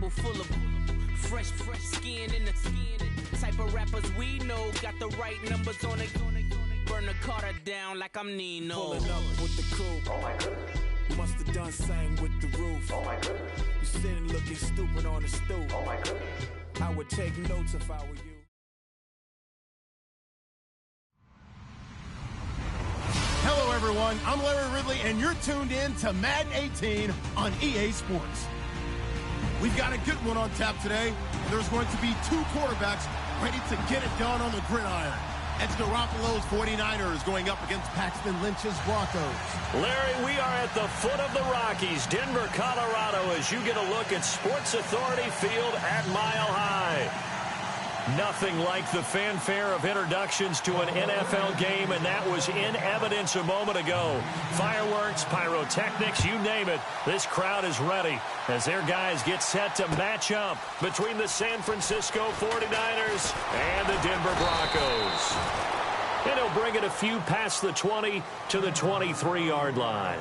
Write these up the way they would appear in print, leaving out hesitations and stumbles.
Bible full of fresh skin in the type of rappers we know. Got the right numbers on it. Burn the Carter down like I'm Nino. Pulling up with the coupe. Oh my goodness. Must have done same with the roof. Oh my goodness. You sitting looking stupid on the stoop. Oh my goodness. I would take notes if I were you. Hello, everyone. I'm Larry Ridley, and you're tuned in to Madden 18 on EA Sports. We've got a good one on tap today. There's going to be two quarterbacks ready to get it done on the gridiron. It's Garoppolo's 49ers going up against Paxton Lynch's Broncos. Larry, we are at the foot of the Rockies, Denver, Colorado, as you get a look at Sports Authority Field at Mile High. Nothing like the fanfare of introductions to an NFL game, and that was in evidence a moment ago. Fireworks, pyrotechnics, you name it. This crowd is ready as their guys get set to match up between the San Francisco 49ers and the Denver Broncos. And he'll bring it a few past the 20 to the 23-yard line.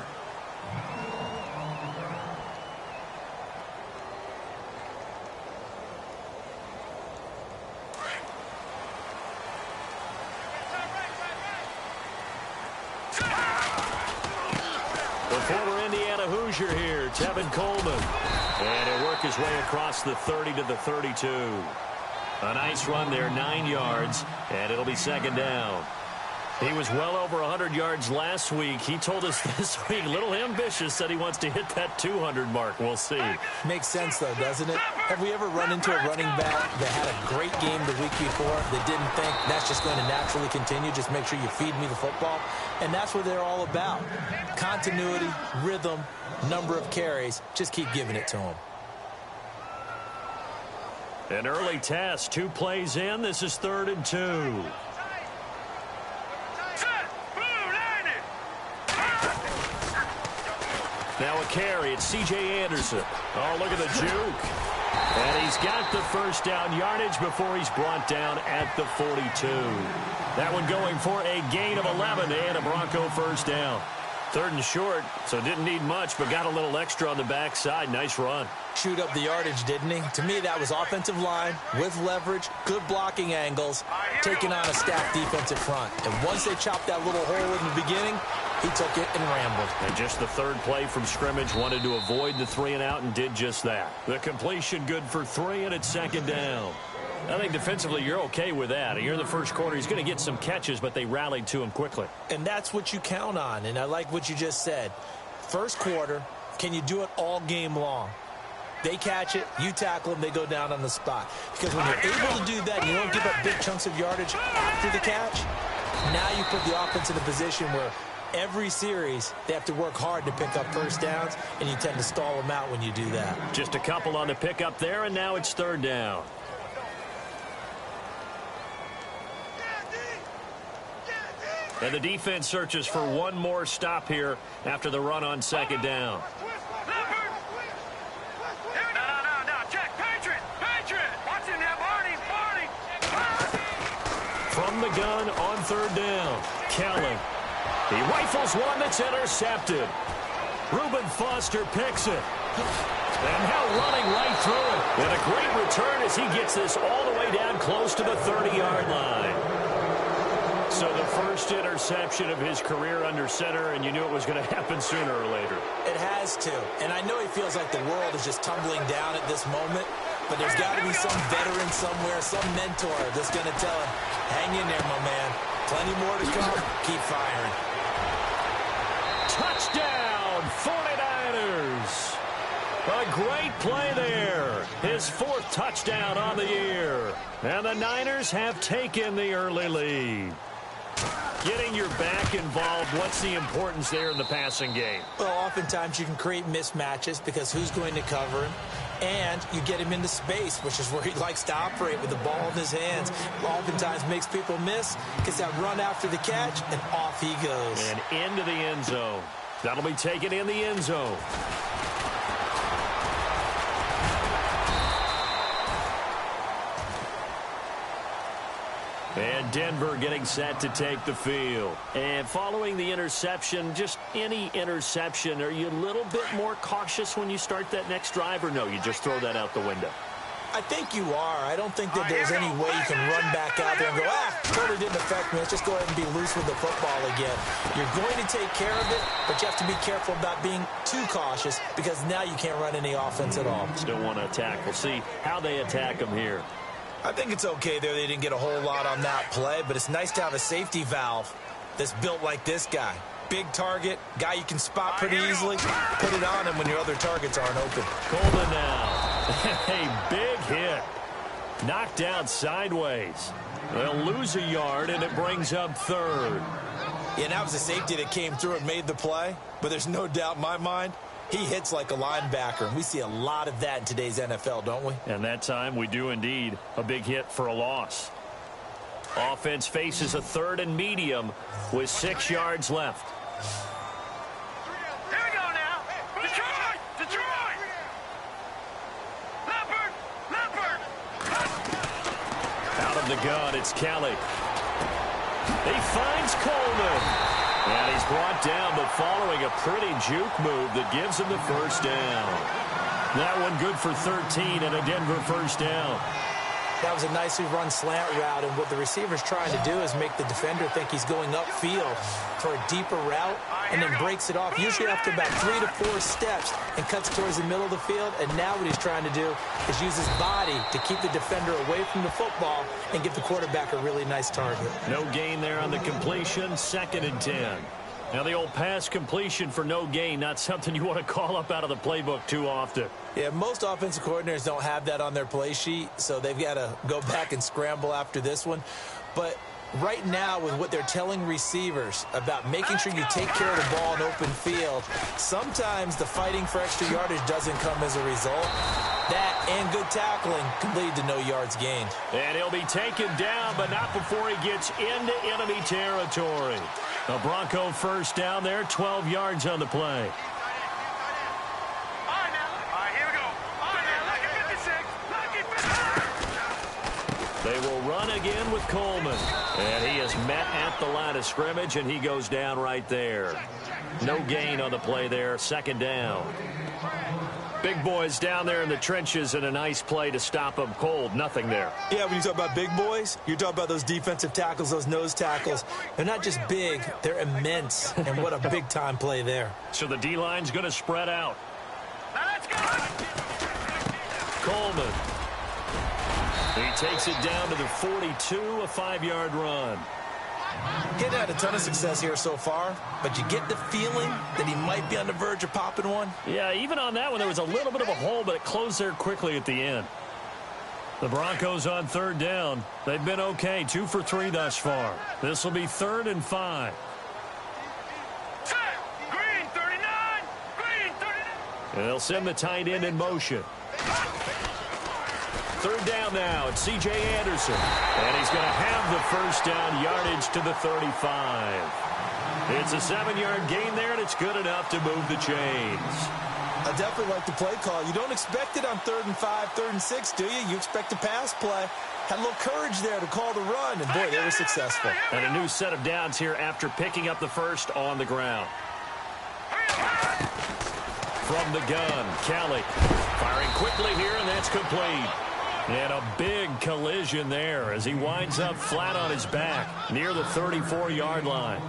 The former Indiana Hoosier here, Tevin Coleman. And he'll work his way across the 30 to the 32. A nice run there, 9 yards, and it'll be second down. He was well over 100 yards last week. He told us this week, a little ambitious, said he wants to hit that 200 mark. We'll see. Makes sense, though, doesn't it? Have we ever run into a running back that had a great game the week before that didn't think that's just going to naturally continue? Just make sure you feed me the football. And that's what they're all about. Continuity, rhythm, number of carries. Just keep giving it to them. An early test, 2 plays in. This is 3rd and 2. Now a carry, it's C.J. Anderson. Oh, look at the juke. And he's got the first down yardage before he's brought down at the 42. That one going for a gain of 11 and a Bronco first down. 3rd and short, so didn't need much, but got a little extra on the backside. Nice run. Chewed up the yardage, didn't he? To me, that was offensive line with leverage, good blocking angles, taking on a stacked defensive front. And once they chopped that little hole in the beginning, he took it and rambled. And just the 3rd play from scrimmage, wanted to avoid the 3 and out and did just that. The completion good for 3, and it's second down. I think defensively you're okay with that. You're in the first quarter. He's going to get some catches, but they rallied to him quickly. And that's what you count on, and I like what you just said. First quarter, can you do it all game long? They catch it, you tackle them, they go down on the spot. Because when you're able to do that, and you don't give up big chunks of yardage after the catch, now you put the offense in a position where every series, they have to work hard to pick up first downs, and you tend to stall them out when you do that. Just a couple on the pickup there, and now it's 3rd down. And the defense searches for one more stop here after the run on second down. From the gun on 3rd down, Kellen. He rifles one that's intercepted. Reuben Foster picks it. And now running right through it. And a great return as he gets this all the way down close to the 30-yard line. So the first interception of his career under center, and you knew it was going to happen sooner or later. It has to. And I know he feels like the world is just tumbling down at this moment, but there's got to be some veteran somewhere, some mentor that's going to tell him, hang in there, my man. Plenty more to come. Keep firing. Touchdown, 49ers. A great play there. His 4th touchdown on the year. And the Niners have taken the early lead. Getting your back involved, what's the importance there in the passing game? Well, oftentimes you can create mismatches because who's going to cover him? And you get him into space, which is where he likes to operate with the ball in his hands. Oftentimes makes people miss, gets that run after the catch, and off he goes. And into the end zone. That'll be taken in the end zone. And And Denver getting set to take the field. And following the interception, just any interception, are you a little bit more cautious when you start that next drive, or no, you just throw that out the window? I think you are. I don't think that there's any way you can run back out there and go, totally didn't affect me. Let's just go ahead and be loose with the football again. You're going to take care of it, but you have to be careful about being too cautious because now you can't run any offense at all. Still want to attack. We'll see how they attack them here. I think it's okay there. They didn't get a whole lot on that play, but it's nice to have a safety valve that's built like this guy. Big target, guy you can spot pretty easily. Put it on him when your other targets aren't open. Coleman now. A big hit. Knocked down sideways. They'll lose a yard, and it brings up third. Yeah, and that was a safety that came through and made the play, but there's no doubt in my mind he hits like a linebacker, and we see a lot of that in today's NFL, don't we? And that time we do indeed. A big hit for a loss. Offense faces a 3rd and medium with 6 yards left. Here we go now. Detroit! Detroit! Leopard! Out of the gun, it's Kelly. He finds Coleman. And he's brought down, but following a pretty juke move that gives him the first down. That one good for 13 and a Denver first down. That was a nicely run slant route, and what the receiver's trying to do is make the defender think he's going upfield for a deeper route and then breaks it off, usually after about 3 to 4 steps, and cuts towards the middle of the field. And now what he's trying to do is use his body to keep the defender away from the football and give the quarterback a really nice target. No gain there on the completion, 2nd and 10. Now the old pass completion for no gain, not something you want to call up out of the playbook too often. Yeah, most offensive coordinators don't have that on their play sheet, so they've got to go back and scramble after this one. But right now, with what they're telling receivers about making sure you take care of the ball in open field, sometimes the fighting for extra yardage doesn't come as a result. That and good tackling can lead to no yards gained. And he'll be taken down, but not before he gets into enemy territory. A Bronco first down there, 12 yards on the play. They will run again with Coleman. And he is met at the line of scrimmage, and he goes down right there. No gain on the play there, 2nd down. Big boys down there in the trenches, and a nice play to stop them cold. Nothing there. Yeah, when you talk about big boys, you're talking about those defensive tackles, those nose tackles. They're not just big, they're immense. And what a big-time play there. So the D-line's going to spread out. Coleman. He takes it down to the 42, a 5-yard run. He hasn't had a ton of success here so far, but you get the feeling that he might be on the verge of popping one. Yeah, even on that one, there was a little bit of a hole, but it closed there quickly at the end. The Broncos on 3rd down. They've been okay, 2 for 3 thus far. This will be 3rd and 5. Green 39! Green 39! And they'll send the tight end in motion. 3rd down now, it's C.J. Anderson. And he's going to have the first down yardage to the 35. It's a 7-yard gain there, and it's good enough to move the chains. I definitely like the play call. You don't expect it on 3rd and 5, 3rd and 6, do you? You expect a pass play. Had a little courage there to call the run, and boy, they were successful. And a new set of downs here after picking up the first on the ground. From the gun, Kelly firing quickly here, and that's complete. And a big collision there as he winds up flat on his back near the 34-yard line.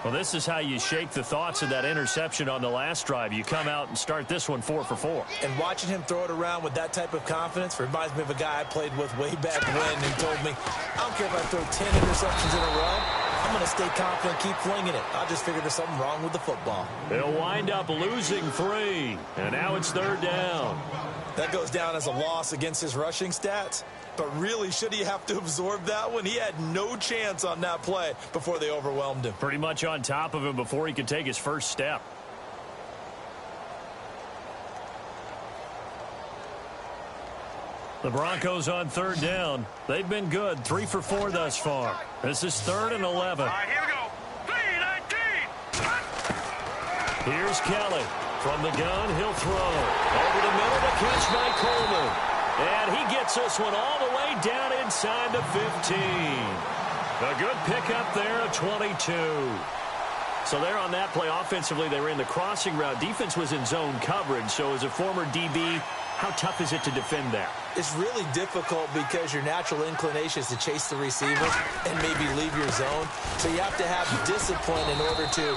Well, this is how you shake the thoughts of that interception on the last drive. You come out and start this one 4 for 4. And watching him throw it around with that type of confidence reminds me of a guy I played with way back when who told me, I don't care if I throw 10 interceptions in a row. I'm going to stay confident, keep flinging it. I just figured there's something wrong with the football. They'll wind up losing 3. And now it's 3rd down. That goes down as a loss against his rushing stats. But really, should he have to absorb that one? He had no chance on that play before they overwhelmed him. Pretty much on top of him before he could take his first step. The Broncos on 3rd down. They've been good, 3 for 4 thus far. This is 3rd and 11. All right, here we go. 3-19. Here's Kelly. From the gun, he'll throw. Over the middle, the catch by Coleman. And he gets this one all the way down inside the 15. A good pickup there of 22. So there on that play, offensively, they ran the crossing route. Defense was in zone coverage. So as a former DB, how tough is it to defend that? It's really difficult because your natural inclination is to chase the receiver and maybe leave your zone. So you have to have discipline in order to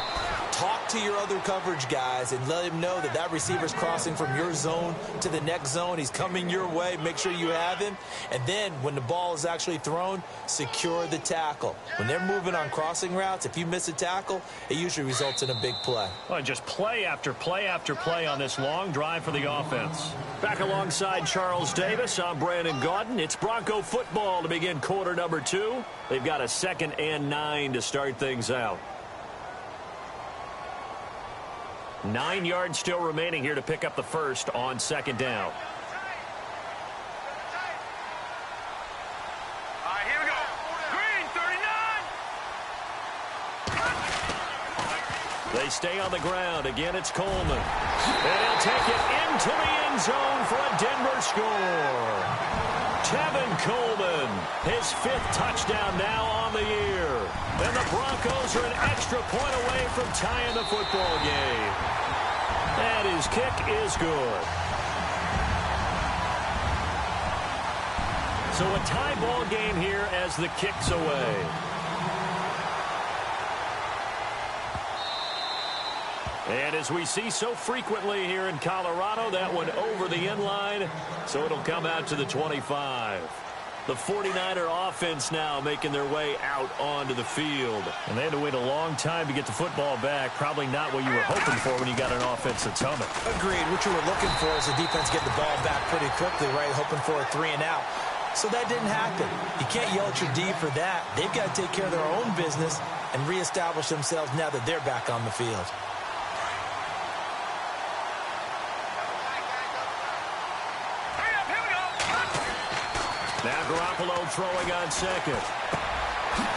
talk to your other coverage guys and let him know that that receiver's crossing from your zone to the next zone. He's coming your way. Make sure you have him. And then when the ball is actually thrown, secure the tackle. When they're moving on crossing routes, if you miss a tackle, it usually results in a big play. Well, just play after play after play on this long drive for the offense. Back alongside Charles Davis, I'm Brandon Gaudin. It's Bronco football to begin quarter number 2. They've got a 2nd and 9 to start things out. 9 yards still remaining here to pick up the first on 2nd down. All right, here we go. Green, 39. They stay on the ground. Again, it's Coleman. And he'll take it into the end zone for a Denver score. Tevin Coleman, his 5th touchdown now on the year. And the Broncos are an extra point away from tying the football game. And his kick is good. So a tie ball game here as the kick's away. And as we see so frequently here in Colorado, that one over the end line, so it'll come out to the 25. The 49er offense now making their way out onto the field. And they had to wait a long time to get the football back. Probably not what you were hoping for when you got an offense that's humming. Agreed. What you were looking for is the defense get the ball back pretty quickly, right? Hoping for a 3 and out. So that didn't happen. You can't yell at your D for that. They've got to take care of their own business and reestablish themselves now that they're back on the field. Now Garoppolo throwing on 2nd.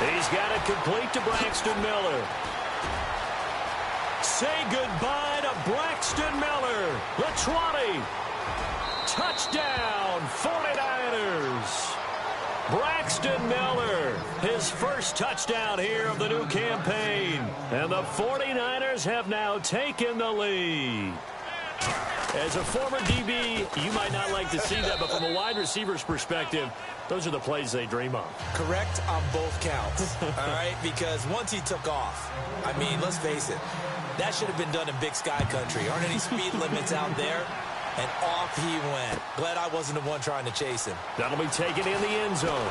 He's got it complete to Braxton Miller. Say goodbye to Braxton Miller. The 20. Touchdown, 49ers. Braxton Miller, his first touchdown here of the new campaign. And the 49ers have now taken the lead. As a former DB, you might not like to see that, but from a wide receiver's perspective, those are the plays they dream of. Correct on both counts, all right? Because once he took off, I mean, let's face it, that should have been done in Big Sky Country. Aren't any speed limits out there? And off he went. Glad I wasn't the one trying to chase him. That'll be taken in the end zone.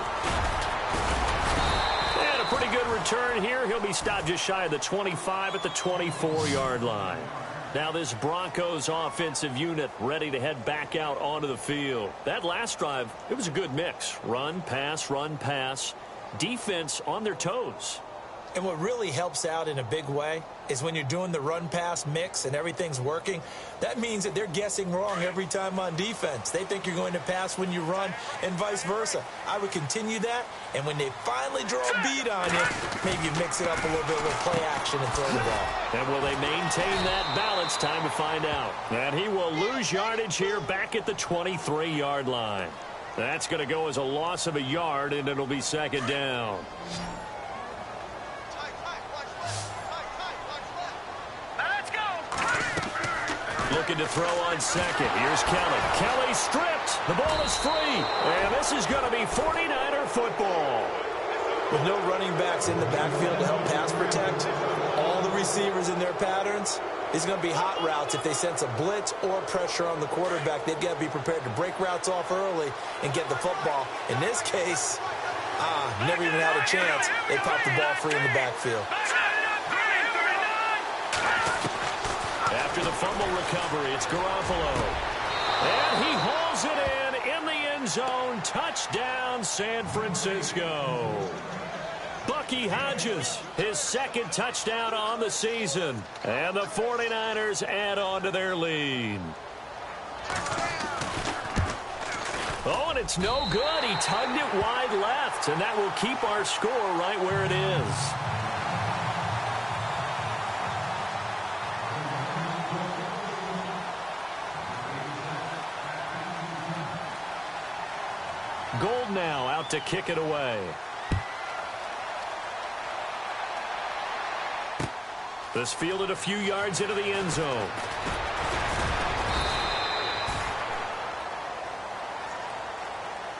And a pretty good return here. He'll be stopped just shy of the 25 at the 24-yard line. Now this Broncos offensive unit ready to head back out onto the field. That last drive, it was a good mix. Run, pass, defense on their toes. And what really helps out in a big way is when you're doing the run-pass mix and everything's working, that means that they're guessing wrong every time on defense. They think you're going to pass when you run and vice versa. I would continue that, and when they finally draw a bead on you, maybe you mix it up a little bit with play action and throw the ball. And will they maintain that balance? Time to find out. And he will lose yardage here back at the 23-yard line. That's going to go as a loss of a yard, and it'll be 2nd down. Looking to throw on 2nd. Here's Kelly. Kelly stripped. The ball is free. And this is going to be 49er football. With no running backs in the backfield to help pass protect, all the receivers in their patterns, it's going to be hot routes. If they sense a blitz or pressure on the quarterback, they've got to be prepared to break routes off early and get the football. In this case, never even had a chance. They popped the ball free in the backfield. After the fumble recovery, it's Garoppolo. And he hauls it in the end zone. Touchdown, San Francisco. Bucky Hodges, his 2nd touchdown on the season. And the 49ers add on to their lead. Oh, and it's no good. He tugged it wide left, and that will keep our score right where it is. Gold now out to kick it away. This fielded a few yards into the end zone.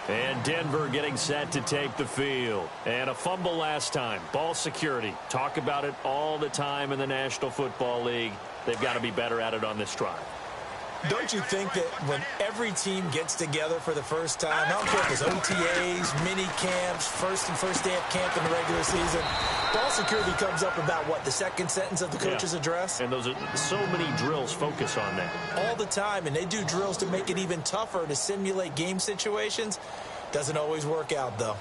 And Denver getting set to take the field. And a fumble last time. Ball security. Talk about it all the time in the National Football League. They've got to be better at it on this drive. Don't you think that when every team gets together for the first time, I don't care if it's OTAs, mini camps, first day of camp in the regular season, ball security comes up about, what, the second sentence of the coach's address? And those are so many drills focus on that. All the time, and they do drills to make it even tougher to simulate game situations. Doesn't always work out, though.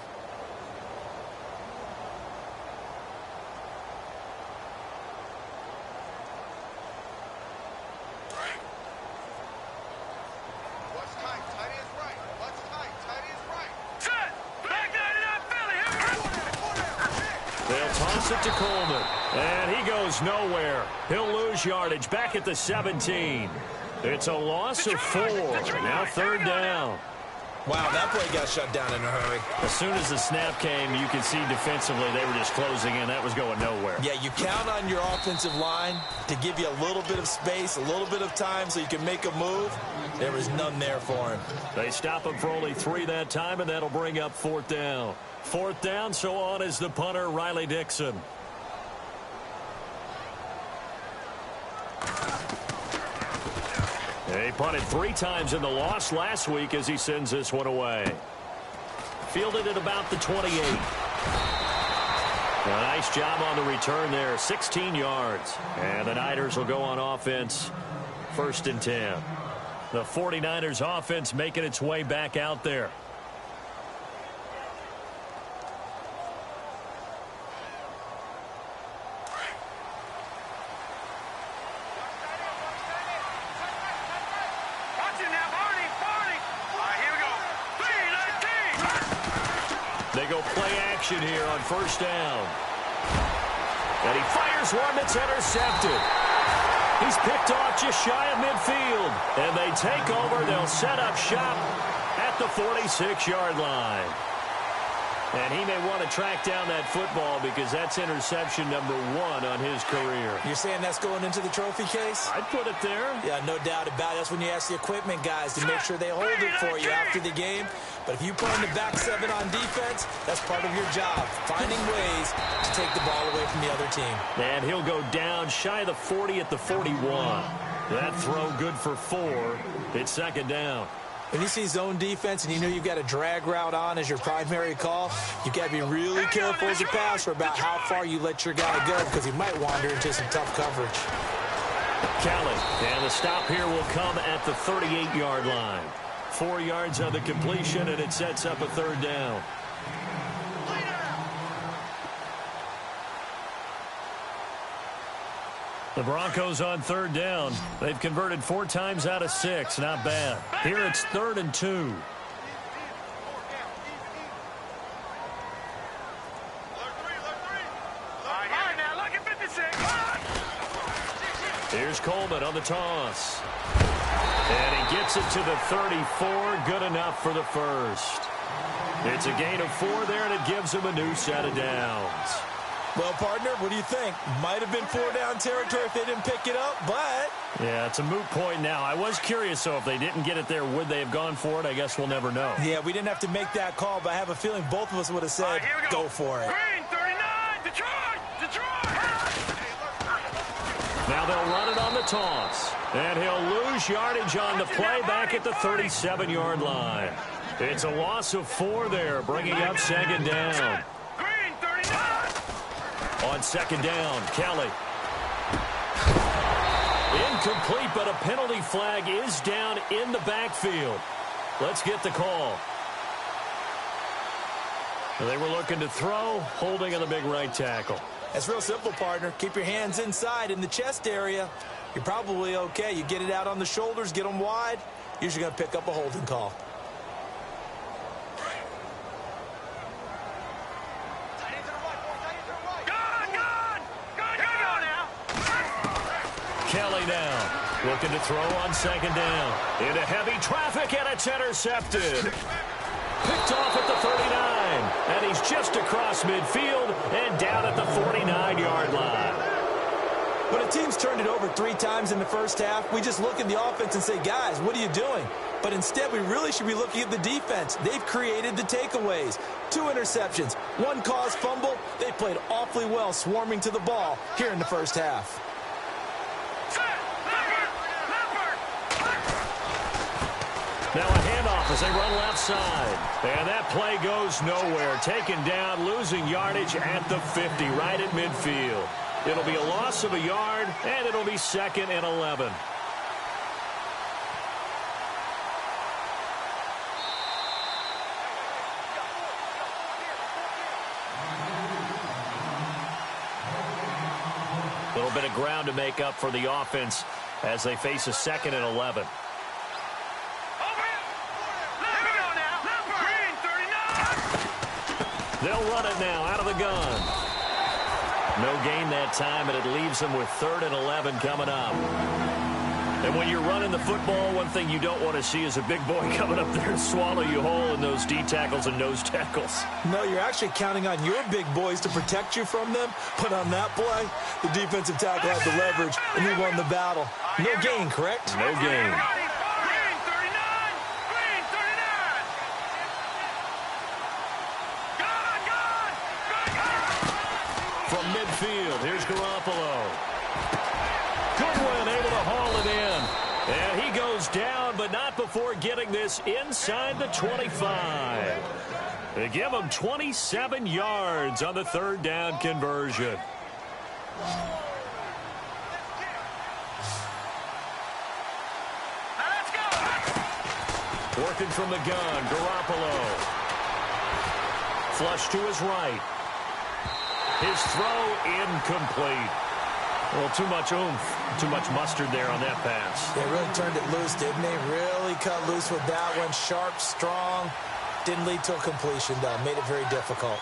It to Coleman, and he goes nowhere. He'll lose yardage back at the 17. It's a loss of 4. Now 3rd down. Wow, that play got shut down in a hurry. As soon as the snap came, you could see defensively they were just closing in. That was going nowhere. Yeah, you count on your offensive line to give you a little bit of space, a little bit of time so you can make a move. There was none there for him. They stop him for only 3 that time, and that'll bring up 4th down. 4th down, so on is the punter, Riley Dixon. He punted 3 times in the loss last week as he sends this one away. Fielded at about the 28. A nice job on the return there, 16 yards. And the Niners will go on offense, 1st and 10. The 49ers offense making its way back out there. They go play action here on 1st down. And he fires one that's intercepted. He's picked off just shy of midfield. And they take over. They'll set up shop at the 46-yard line. And he may want to track down that football because that's interception number 1 on his career. You're saying that's going into the trophy case? I'd put it there. Yeah, no doubt about it. That's when you ask the equipment guys to make sure they hold it for you after the game. But if you put in the back 7 on defense, that's part of your job, finding ways to take the ball away from the other team. And he'll go down shy of the 40 at the 41. That throw good for 4. It's 2nd down. When you see zone defense and you know you've got a drag route on as your primary call, you've got to be really careful as a passer about how far you let your guy go because he might wander into some tough coverage. Kelly, and the stop here will come at the 38-yard line. 4 yards on the completion, and it sets up a 3rd down. The Broncos on 3rd down. They've converted 4 times out of 6. Not bad. Here it's 3rd and 2. Here's Coleman on the toss. And he gets it to the 34. Good enough for the 1st. It's a gain of 4 there, and it gives him a new set of downs. Well, partner, what do you think? Might have been 4-down territory if they didn't pick it up, but... Yeah, it's a moot point now. I was curious, so if they didn't get it there, would they have gone for it? I guess we'll never know. Yeah, we didn't have to make that call, but I have a feeling both of us would have said, go for it. Green, 39, Detroit! Now they'll run it on the toss. And he'll lose yardage on the play back at the 37-yard line. It's a loss of 4 there, bringing up 2nd down. Green, 39! On 2nd down, Kelly. Incomplete, but a penalty flag is down in the backfield. Let's get the call. They were looking to throw, holding on the big right tackle. That's real simple, partner. Keep your hands inside in the chest area. You're probably okay. You get it out on the shoulders, get them wide. Usually going to pick up a holding call. Kelly now, looking to throw on 2nd down. Into heavy traffic, and it's intercepted. Picked off at the 39, and he's just across midfield and down at the 49-yard line. When a team's turned it over 3 times in the first half, we just look at the offense and say, guys, what are you doing? But instead, we really should be looking at the defense. They've created the takeaways. 2 interceptions, 1 caused fumble. They played awfully well swarming to the ball here in the first half. Now a handoff as they run left side. And that play goes nowhere. Taken down, losing yardage at the 50, right at midfield. It'll be a loss of a yard, and it'll be 2nd and 11. A little bit of ground to make up for the offense as they face a 2nd and 11. They'll run it now out of the gun. No gain that time, and it leaves them with 3rd and 11 coming up. And when you're running the football, one thing you don't want to see is a big boy coming up there and swallow you whole in those D tackles and nose tackles. No, you're actually counting on your big boys to protect you from them. But on that play, the defensive tackle had the leverage, and he won the battle. No gain, correct? No gain. From midfield, here's Garoppolo. Goodwin able to haul it in. And he goes down, but not before getting this inside the 25. They give him 27 yards on the 3rd down conversion. Working from the gun, Garoppolo. Flush to his right. His throw incomplete. Well, too much oomph, too much mustard there on that pass. They really turned it loose, didn't they? Really cut loose with that one. Sharp, strong. Didn't lead to a completion, though. Made it very difficult.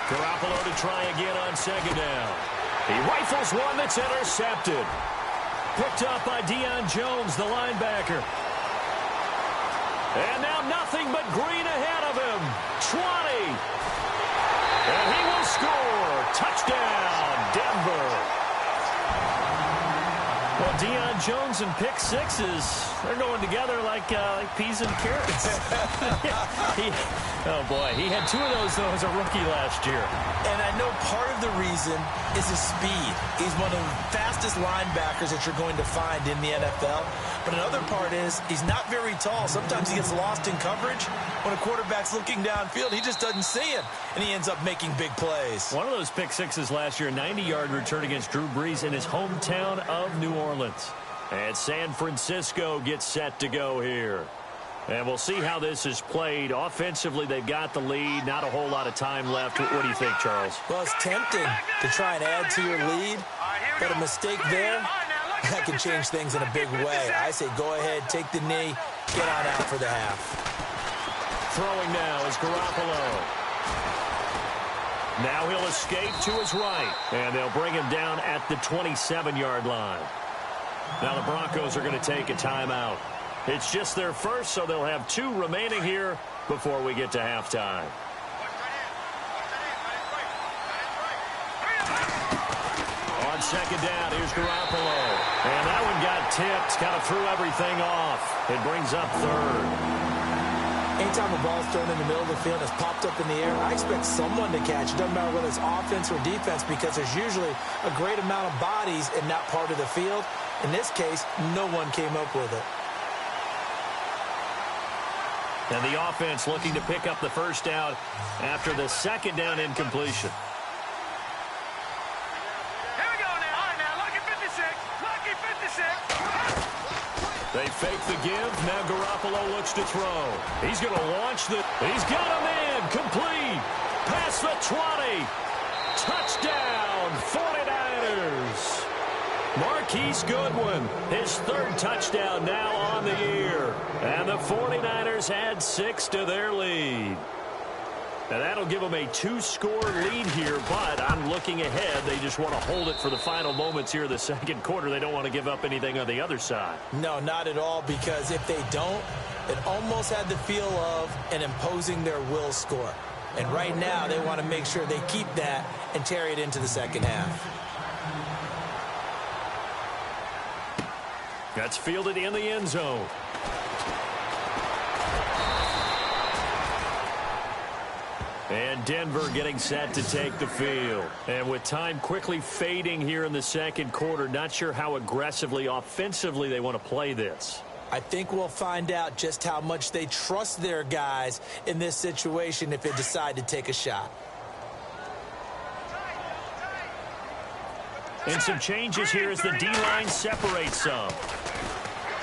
Garoppolo to try again on 2nd down. He rifles one that's intercepted. Picked up by Deion Jones, the linebacker. And now nothing but green ahead of him. 20. And he will score. Touchdown, Denver. Well, Deion Jones and pick sixes, they're going together like peas and carrots. Oh, boy, he had 2 of those, though, as a rookie last year. And I know part of the reason is his speed. He's one of the fastest linebackers that you're going to find in the NFL. But another part is he's not very tall. Sometimes he gets lost in coverage. When a quarterback's looking downfield, he just doesn't see him, and he ends up making big plays. One of those pick sixes last year, 90-yard return against Drew Brees in his hometown of New Orleans. And San Francisco gets set to go here. And we'll see how this is played. Offensively, they've got the lead. Not a whole lot of time left. What do you think, Charles? Well, it's tempting to try and add to your lead, but a mistake there, that can change things in a big way. I say go ahead, take the knee, get on out for the half. Throwing now is Garoppolo. Now he'll escape to his right, and they'll bring him down at the 27-yard line. Now the Broncos are going to take a timeout. It's just their first, so they'll have 2 remaining here before we get to halftime. On 2nd down, here's Garoppolo. And that one got tipped, kind of threw everything off. It brings up 3rd. Anytime a ball's thrown in the middle of the field and it's popped up in the air, I expect someone to catch it. Doesn't matter whether it's offense or defense, because there's usually a great amount of bodies in that part of the field. In this case, no one came up with it. And the offense looking to pick up the 1st down after the 2nd down incompletion. Here we go now. All right, now, lucky 56. Lucky 56. They fake the give. Now Garoppolo looks to throw. He's going to launch the... He's got him in. Complete. Past the 20. Touchdown, 49ers. Marquise Goodwin, his 3rd touchdown now on the year. And the 49ers add 6 to their lead. And that'll give them a 2-score lead here, but I'm looking ahead. They just want to hold it for the final moments here of the 2nd quarter. They don't want to give up anything on the other side. No, not at all, because if they don't, it almost had the feel of an imposing their will score. And right now, they want to make sure they keep that and carry it into the second half. That's fielded in the end zone. And Denver getting set to take the field. And with time quickly fading here in the second quarter, not sure how aggressively, offensively they want to play this. I think we'll find out just how much they trust their guys in this situation if they decide to take a shot. And some changes here as the D-line separates some.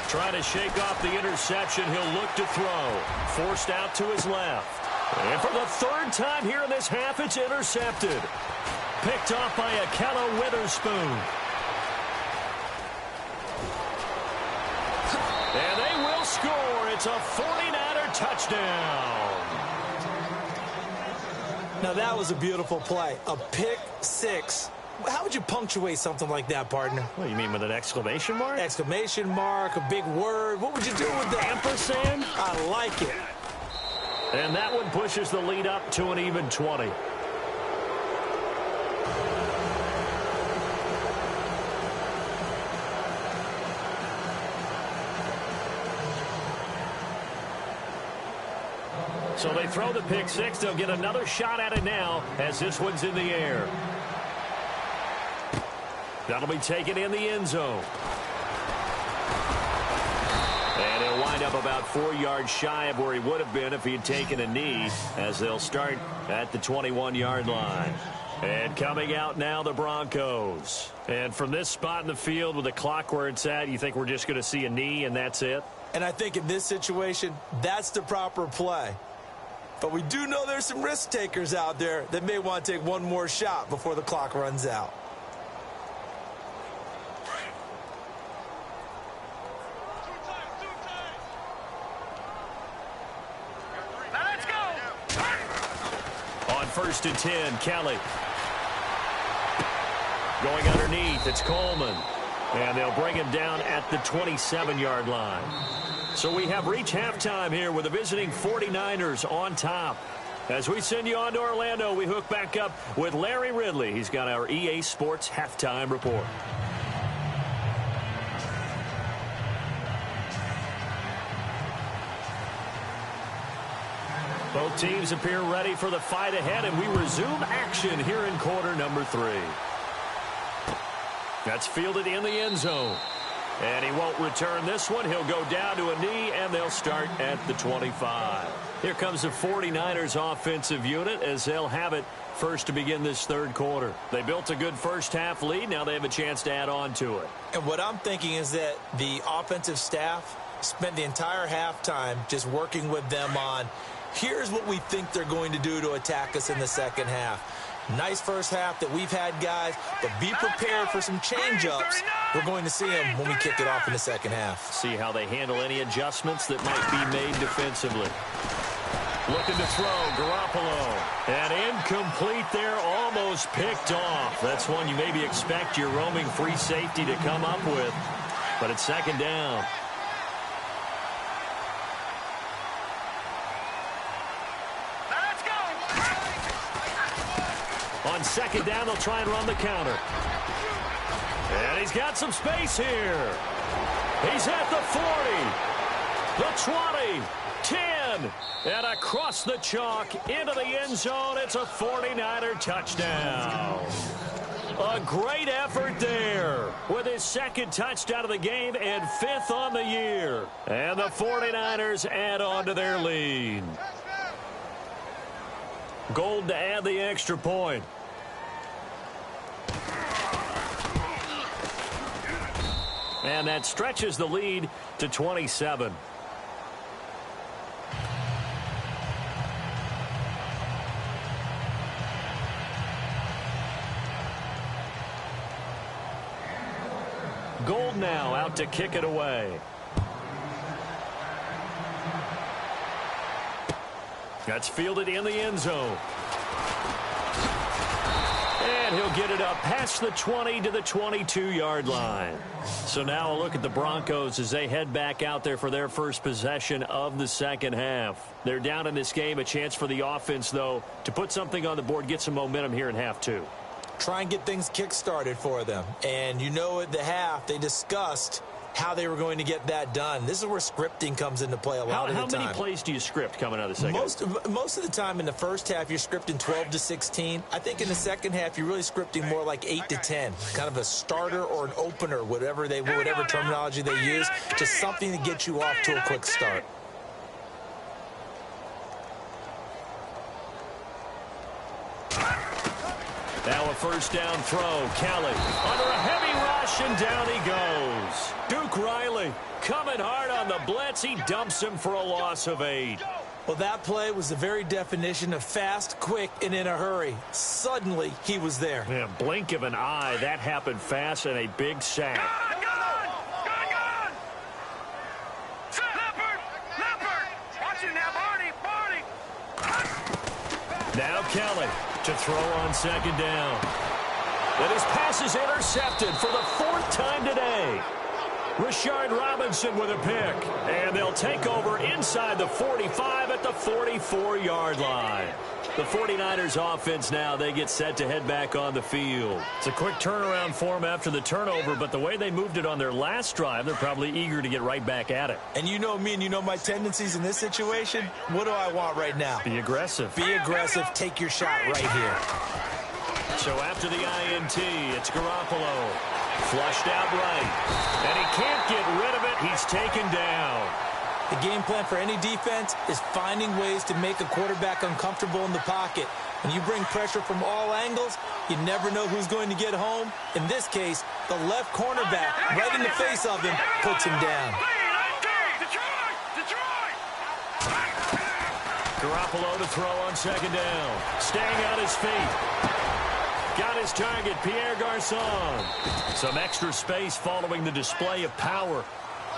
Trying to shake off the interception, he'll look to throw. Forced out to his left. And for the third time here in this half, it's intercepted. Picked off by Akella Witherspoon. And they will score. It's a 49er touchdown. Now, that was a beautiful play. A pick six. How would you punctuate something like that, partner? What, you mean with an exclamation mark? Exclamation mark, a big word. What would you do with that? Ampersand? I like it. And that one pushes the lead up to an even 20. So they throw the pick six. They'll get another shot at it now as this one's in the air. That'll be taken in the end zone. And he'll wind up about 4 yards shy of where he would have been if he had taken a knee, as they'll start at the 21-yard line. And coming out now, the Broncos. And from this spot in the field with the clock where it's at, you think we're just going to see a knee and that's it? And I think in this situation, that's the proper play. But we do know there's some risk takers out there that may want to take one more shot before the clock runs out. First and 10, Kelly. Going underneath, it's Coleman. And they'll bring him down at the 27-yard line. So we have reached halftime here with the visiting 49ers on top. As we send you on to Orlando, we hook back up with Larry Ridley. He's got our EA Sports halftime report. Both teams appear ready for the fight ahead, and we resume action here in quarter number 3. That's fielded in the end zone. And he won't return this one. He'll go down to a knee, and they'll start at the 25. Here comes the 49ers offensive unit as they'll have it first to begin this third quarter. They built a good first-half lead. Now they have a chance to add on to it. And what I'm thinking is that the offensive staff spent the entire halftime just working with them on here's what we think they're going to do to attack us in the second half. Nice first half that we've had, guys, but be prepared for some change-ups. We're going to see them when we kick it off in the second half. See how they handle any adjustments that might be made defensively. Looking to throw, Garoppolo. And incomplete there, almost picked off. That's one you maybe expect your roaming free safety to come up with, but it's second down. On second down, they'll try and run the counter. And he's got some space here. He's at the 40, the 20, 10, and across the chalk into the end zone. It's a 49er touchdown. A great effort there with his second touchdown of the game and 5th on the year. And the 49ers add on to their lead. Gold to add the extra point. And that stretches the lead to 27. Gold now out to kick it away. That's fielded in the end zone. And And he'll get it up past the 20 to the 22-yard line. So now a look at the Broncos as they head back out there for their first possession of the second half. They're down in this game. A chance for the offense, though, to put something on the board, get some momentum here in half two. Try and get things kick-started for them. And you know at the half they discussed how they were going to get that done. This is where scripting comes into play a lot of the time. How many plays do you script coming out of the second half? Most of the time in the first half, you're scripting 12 to 16. I think in the second half, you're really scripting more like 8 to 10. Kind of a starter or an opener, whatever terminology they use. Just something to get you off to a quick start. Now a first down throw. Kelly under a heavy rush, and down he goes. Duke Riley coming hard on the blitz. He dumps him for a loss of 8. Well, that play was the very definition of fast, quick, and in a hurry. Suddenly, he was there. Yeah, blink of an eye. That happened fast, and a big sack. Now Kelly to throw on second down. And his pass is intercepted for the 4th time today. Rashard Robinson with a pick. And they'll take over inside the 45 at the 44-yard line. The 49ers offense now, they get set to head back on the field. It's a quick turnaround for them after the turnover, but the way they moved it on their last drive, they're probably eager to get right back at it. And you know me and you know my tendencies in this situation. What do I want right now? Be aggressive. Be aggressive. Take your shot right here. So after the INT, it's Garoppolo. Flushed out right. And he can't get rid of it. He's taken down. The game plan for any defense is finding ways to make a quarterback uncomfortable in the pocket. When you bring pressure from all angles, you never know who's going to get home. In this case, the left cornerback, right in the face of him, puts him down. Garoppolo to throw on second down. Staying on his feet. Got his target, Pierre Garçon. Some extra space following the display of power.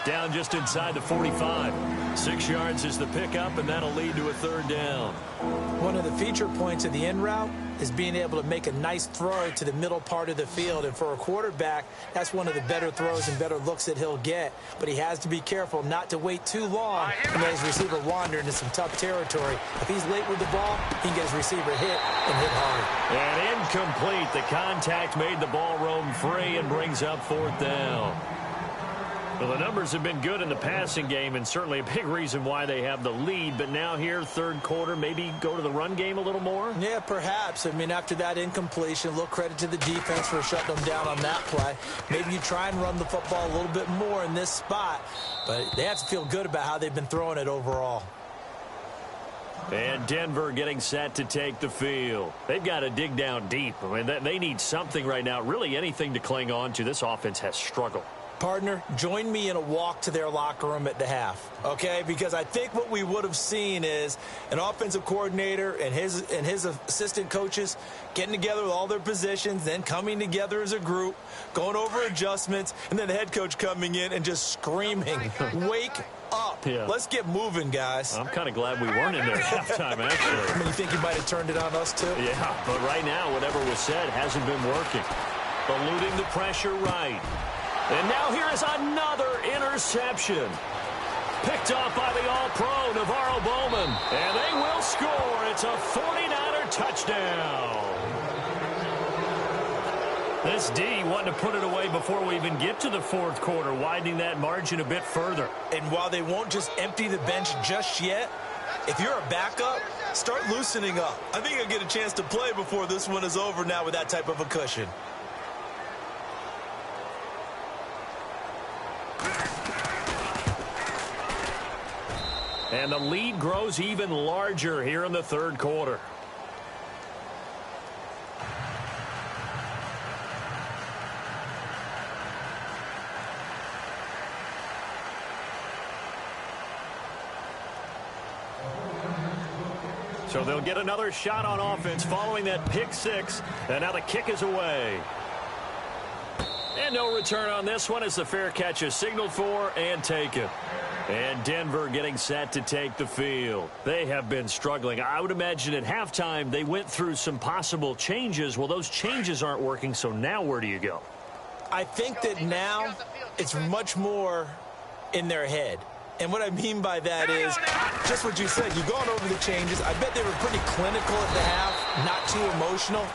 Down just inside the 45. 6 yards is the pickup, and that'll lead to a third down. One of the feature points of the in route is being able to make a nice throw to the middle part of the field. And for a quarterback, that's one of the better throws and better looks that he'll get. But he has to be careful not to wait too long and let his receiver wander into some tough territory. If he's late with the ball, he can get his receiver hit and hit hard. And incomplete. The contact made the ball roam free and brings up 4th down. Well, the numbers have been good in the passing game, and certainly a big reason why they have the lead. But now here, third quarter, maybe go to the run game a little more? Yeah, perhaps. I mean, after that incompletion, a little credit to the defense for shutting them down on that play. Maybe you try and run the football a little bit more in this spot. But they have to feel good about how they've been throwing it overall. And Denver getting set to take the field. They've got to dig down deep. I mean, they need something right now, really anything to cling on to. This offense has struggled. Partner, join me in a walk to their locker room at the half, okay? Because I think what we would have seen is an offensive coordinator and his assistant coaches getting together with all their positions, then coming together as a group, going over adjustments, and then the head coach coming in and just screaming, wake up. Yeah. Let's get moving, guys. I'm kind of glad we weren't in there at halftime, actually. I mean, you think you might have turned it on us, too? Yeah, but right now, whatever was said hasn't been working. Eluding the pressure right. And now here is another interception. Picked off by the All-Pro, Navarro Bowman. And they will score. It's a 49er touchdown. This D wanting to put it away before we even get to the fourth quarter, widening that margin a bit further. And while they won't just empty the bench just yet, if you're a backup, start loosening up. I think you'll get a chance to play before this one is over now with that type of a cushion. And the lead grows even larger here in the third quarter. So they'll get another shot on offense following that pick six. And now the kick is away. And no return on this one as the fair catch is signaled for and taken. And Denver getting set to take the field. They have been struggling. I would imagine at halftime they went through some possible changes. Well, those changes aren't working, so now where do you go? I think that now it's much more in their head. And what I mean by that is just what you said. You've gone over the changes. I bet they were pretty clinical at the half, not too emotional.